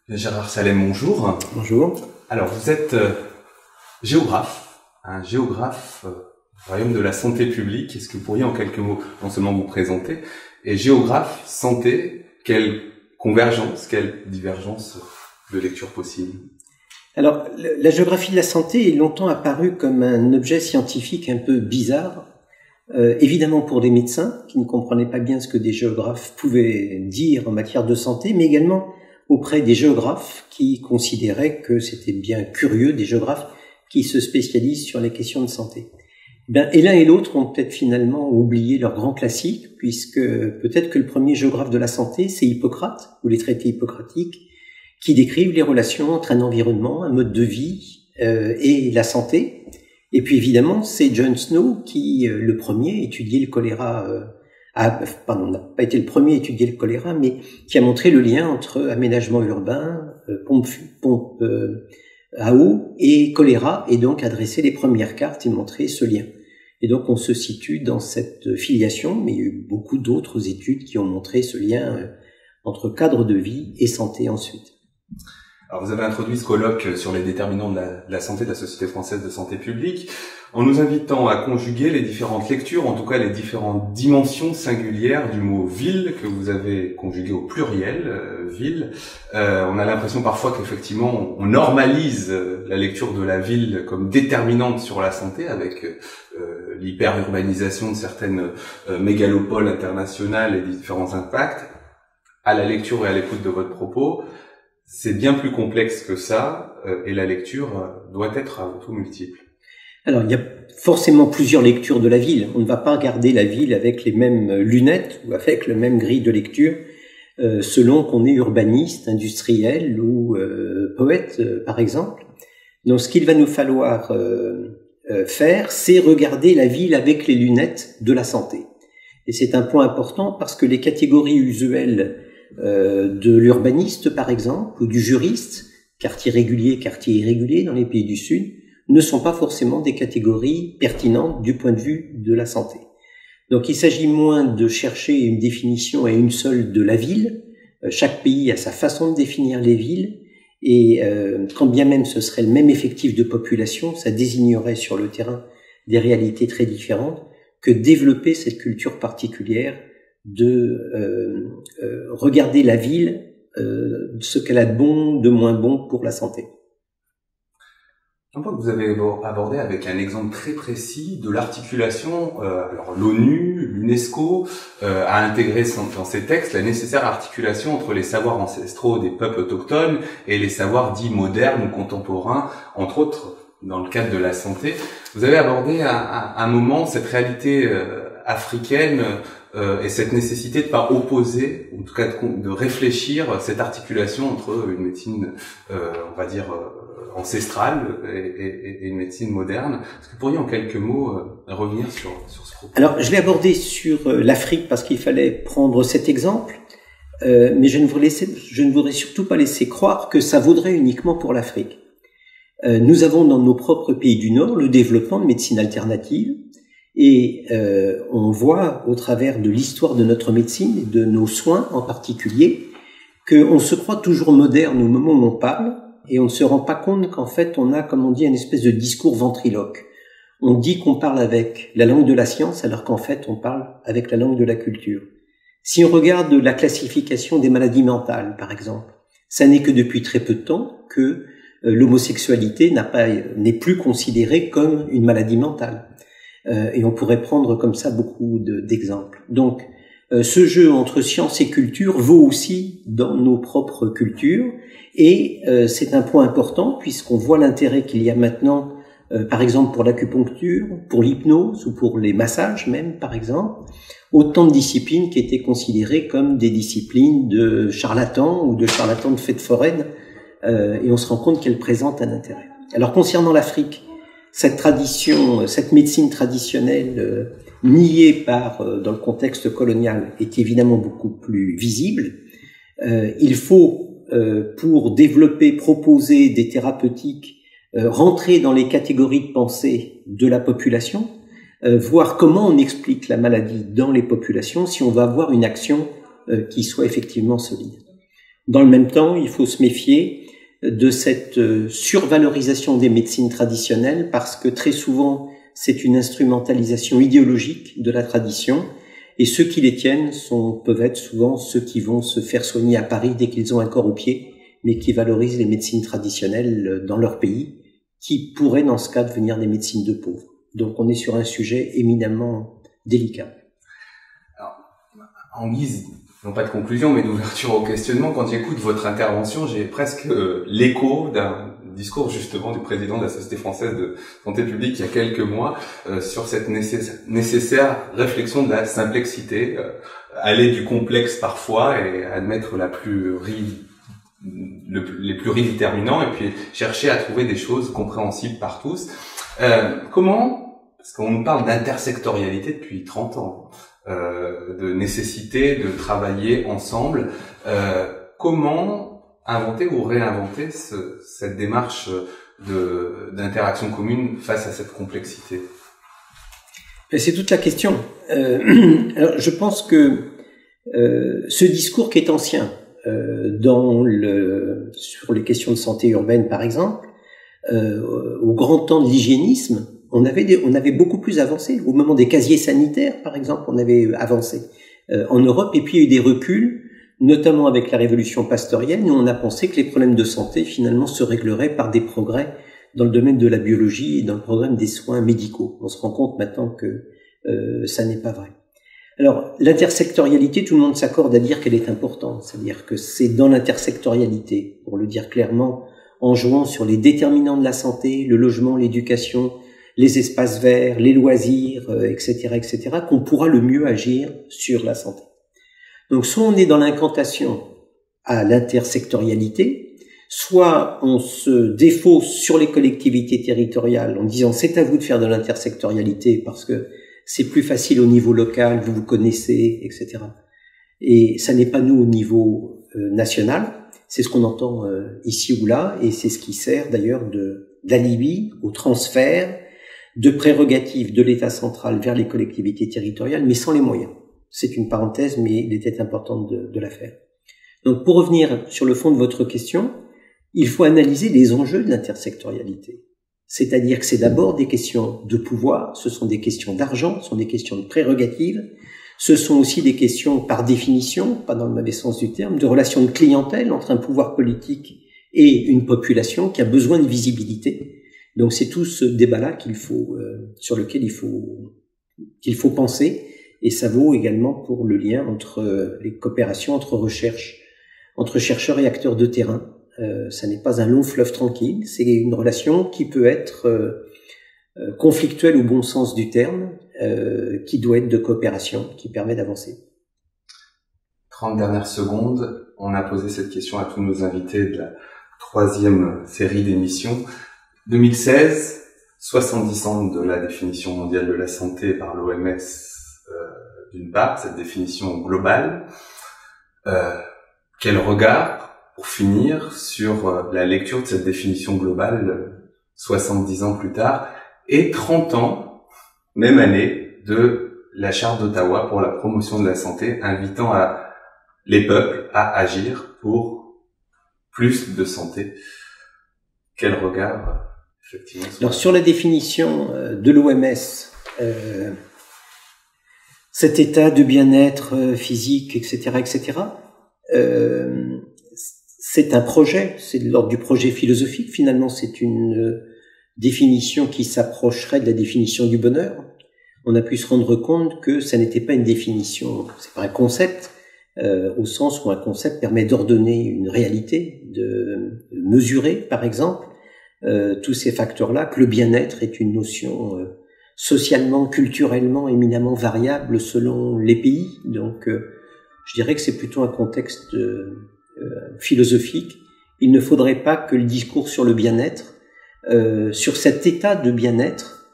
Gérard Salem, bonjour. Bonjour. Alors, vous êtes géographe, un géographe du royaume de la santé publique. Est-ce que vous pourriez en quelques mots non seulement vous présenter, et géographe, santé, quelle convergence, quelle divergence de lecture possible? Alors, la géographie de la santé est longtemps apparue comme un objet scientifique un peu bizarre, évidemment pour des médecins qui ne comprenaient pas bien ce que des géographes pouvaient dire en matière de santé, mais également auprès des géographes qui considéraient que c'était bien curieux, des géographes qui se spécialisent sur les questions de santé. Et l'un et l'autre ont peut-être finalement oublié leur grand classique, puisque peut-être que le premier géographe de la santé, c'est Hippocrate, ou les traités hippocratiques, qui décrivent les relations entre un environnement, un mode de vie et la santé. Et puis évidemment, c'est John Snow qui, le premier, étudiait le choléra, n'a pas été le premier à étudier le choléra, mais qui a montré le lien entre aménagement urbain, pompe à eau et choléra, et donc adressé les premières cartes et montré ce lien. Et donc on se situe dans cette filiation, mais il y a eu beaucoup d'autres études qui ont montré ce lien entre cadre de vie et santé ensuite. Alors vous avez introduit ce colloque sur les déterminants de la santé de la Société française de santé publique en nous invitant à conjuguer les différentes lectures, en tout cas les différentes dimensions singulières du mot ville que vous avez conjugué au pluriel, ville. On a l'impression parfois qu'effectivement on normalise la lecture de la ville comme déterminante sur la santé avec l'hyperurbanisation de certaines mégalopoles internationales et différents impacts. À la lecture et à l'écoute de votre propos, c'est bien plus complexe que ça, et la lecture doit être avant tout multiple. Alors, il y a forcément plusieurs lectures de la ville. On ne va pas regarder la ville avec les mêmes lunettes ou avec le même grille de lecture, selon qu'on est urbaniste, industriel ou poète, par exemple. Donc, ce qu'il va nous falloir faire, c'est regarder la ville avec les lunettes de la santé. Et c'est un point important parce que les catégories usuelles de l'urbaniste, par exemple, ou du juriste, quartier régulier, quartier irrégulier dans les pays du Sud, ne sont pas forcément des catégories pertinentes du point de vue de la santé. Donc il s'agit moins de chercher une définition à une seule de la ville. Chaque pays a sa façon de définir les villes, et quand bien même ce serait le même effectif de population, ça désignerait sur le terrain des réalités très différentes, que développer cette culture particulière de regarder la ville, ce qu'elle a de bon, de moins bon pour la santé. Un point que vous avez abordé avec un exemple très précis de l'articulation, alors l'ONU, l'UNESCO a intégré dans ses textes la nécessaire articulation entre les savoirs ancestraux des peuples autochtones et les savoirs dits modernes ou contemporains, entre autres dans le cadre de la santé. Vous avez abordé à un moment cette réalité africaine et cette nécessité de pas opposer, en tout cas de réfléchir cette articulation entre une médecine, on va dire, ancestrale et une médecine moderne. Est-ce que vous pourriez en quelques mots revenir sur ce propos? Alors, je l'ai abordé sur l'Afrique parce qu'il fallait prendre cet exemple, mais je ne voudrais surtout pas laisser croire que ça vaudrait uniquement pour l'Afrique. Nous avons dans nos propres pays du Nord le développement de médecine alternative, et on voit au travers de l'histoire de notre médecine et de nos soins en particulier qu'on se croit toujours moderne au moment où on parle, et on ne se rend pas compte qu'en fait on a, comme on dit, une espèce de discours ventriloque. On dit qu'on parle avec la langue de la science alors qu'en fait on parle avec la langue de la culture. Si on regarde la classification des maladies mentales, par exemple, ça n'est que depuis très peu de temps que l'homosexualité n'est plus considérée comme une maladie mentale. Et on pourrait prendre comme ça beaucoup d'exemples. Donc, ce jeu entre science et culture vaut aussi dans nos propres cultures, et c'est un point important puisqu'on voit l'intérêt qu'il y a maintenant, par exemple pour l'acupuncture, pour l'hypnose ou pour les massages même, par exemple, autant de disciplines qui étaient considérées comme des disciplines de charlatans ou de charlatans de fêtes foraines, et on se rend compte qu'elles présentent un intérêt. Alors concernant l'Afrique, cette tradition, cette médecine traditionnelle niée dans le contexte colonial est évidemment beaucoup plus visible. Il faut, pour développer, proposer des thérapeutiques, rentrer dans les catégories de pensée de la population, voir comment on explique la maladie dans les populations si on va avoir une action qui soit effectivement solide. Dans le même temps, il faut se méfier de cette survalorisation des médecines traditionnelles parce que très souvent, c'est une instrumentalisation idéologique de la tradition et ceux qui les tiennent peuvent être souvent ceux qui vont se faire soigner à Paris dès qu'ils ont un corps au pied, mais qui valorisent les médecines traditionnelles dans leur pays, qui pourraient dans ce cas devenir des médecines de pauvres. Donc on est sur un sujet éminemment délicat. Alors, en guise, non pas de conclusion, mais d'ouverture au questionnement, quand j'écoute votre intervention, j'ai presque l'écho d'un discours justement du président de la Société française de santé publique il y a quelques mois sur cette nécessaire réflexion de la simplicité, aller du complexe parfois et admettre les plus déterminants et puis chercher à trouver des choses compréhensibles par tous. Parce qu'on nous parle d'intersectorialité depuis 30 ans, de nécessité de travailler ensemble, comment inventer ou réinventer cette démarche d'interaction commune face à cette complexité? C'est toute la question. Alors, je pense que ce discours qui est ancien, sur les questions de santé urbaine par exemple, au grand temps de l'hygiénisme, on avait beaucoup plus avancé. Au moment des casiers sanitaires par exemple, on avait avancé en Europe, et puis il y a eu des reculs, notamment avec la révolution pasteurienne, où on a pensé que les problèmes de santé finalement se régleraient par des progrès dans le domaine de la biologie et dans le programme des soins médicaux. On se rend compte maintenant que ça n'est pas vrai. Alors, l'intersectorialité, tout le monde s'accorde à dire qu'elle est importante. C'est-à-dire que c'est dans l'intersectorialité, pour le dire clairement, en jouant sur les déterminants de la santé, le logement, l'éducation, les espaces verts, les loisirs, etc., qu'on pourra le mieux agir sur la santé. Donc, soit on est dans l'incantation à l'intersectorialité, soit on se défausse sur les collectivités territoriales en disant c'est à vous de faire de l'intersectorialité parce que c'est plus facile au niveau local, vous vous connaissez, etc. Et ça n'est pas nous au niveau national, c'est ce qu'on entend ici ou là, et c'est ce qui sert d'ailleurs d'alibi au transfert de prérogatives de l'État central vers les collectivités territoriales, mais sans les moyens. C'est une parenthèse, mais il était important de la faire. Donc pour revenir sur le fond de votre question, il faut analyser les enjeux de l'intersectorialité. C'est-à-dire que c'est d'abord des questions de pouvoir, ce sont des questions d'argent, ce sont des questions de prérogatives, ce sont aussi des questions par définition, pas dans le mauvais sens du terme, de relations de clientèle entre un pouvoir politique et une population qui a besoin de visibilité. Donc c'est tout ce débat-là sur lequel il faut penser, et ça vaut également pour le lien entre les coopérations entre chercheurs et acteurs de terrain. Ça n'est pas un long fleuve tranquille, c'est une relation qui peut être conflictuelle au bon sens du terme, qui doit être de coopération, qui permet d'avancer. 30 dernières secondes, on a posé cette question à tous nos invités de la 3e série d'émissions. 2016, 70 ans de la définition mondiale de la santé par l'OMS, d'une part, cette définition globale. Quel regard, pour finir, sur la lecture de cette définition globale 70 ans plus tard, et 30 ans, même année, de la Charte d'Ottawa pour la promotion de la santé, invitant les peuples à agir pour plus de santé. Quel regard, effectivement. Alors, sur la définition de l'OMS, cet état de bien-être physique, etc., c'est un projet, c'est de l'ordre du projet philosophique. Finalement, c'est une définition qui s'approcherait de la définition du bonheur. On a pu se rendre compte que ça n'était pas une définition, c'est pas un concept, au sens où un concept permet d'ordonner une réalité, de mesurer, par exemple, tous ces facteurs-là, que le bien-être est une notion socialement, culturellement, éminemment variable selon les pays. Donc, je dirais que c'est plutôt un contexte philosophique. Il ne faudrait pas que le discours sur le bien-être, sur cet état de bien-être,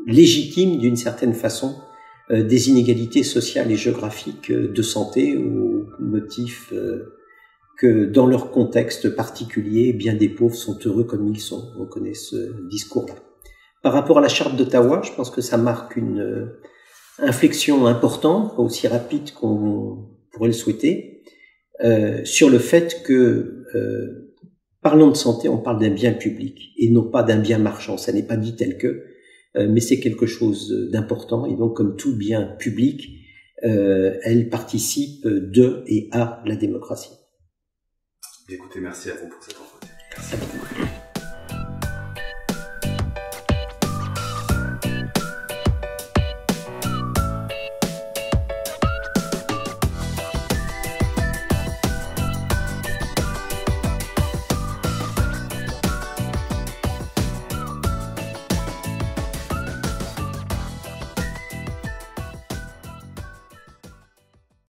légitime d'une certaine façon des inégalités sociales et géographiques de santé au motif que dans leur contexte particulier, bien des pauvres sont heureux comme ils sont. On connaît ce discours-là. Par rapport à la Charte d'Ottawa, je pense que ça marque une inflexion importante, pas aussi rapide qu'on pourrait le souhaiter. sur le fait que, parlant de santé, on parle d'un bien public et non pas d'un bien marchand. Ça n'est pas dit tel que, mais c'est quelque chose d'important. Et donc, comme tout bien public, elle participe de et à la démocratie. Écoutez, merci à vous pour cet entretien. Merci.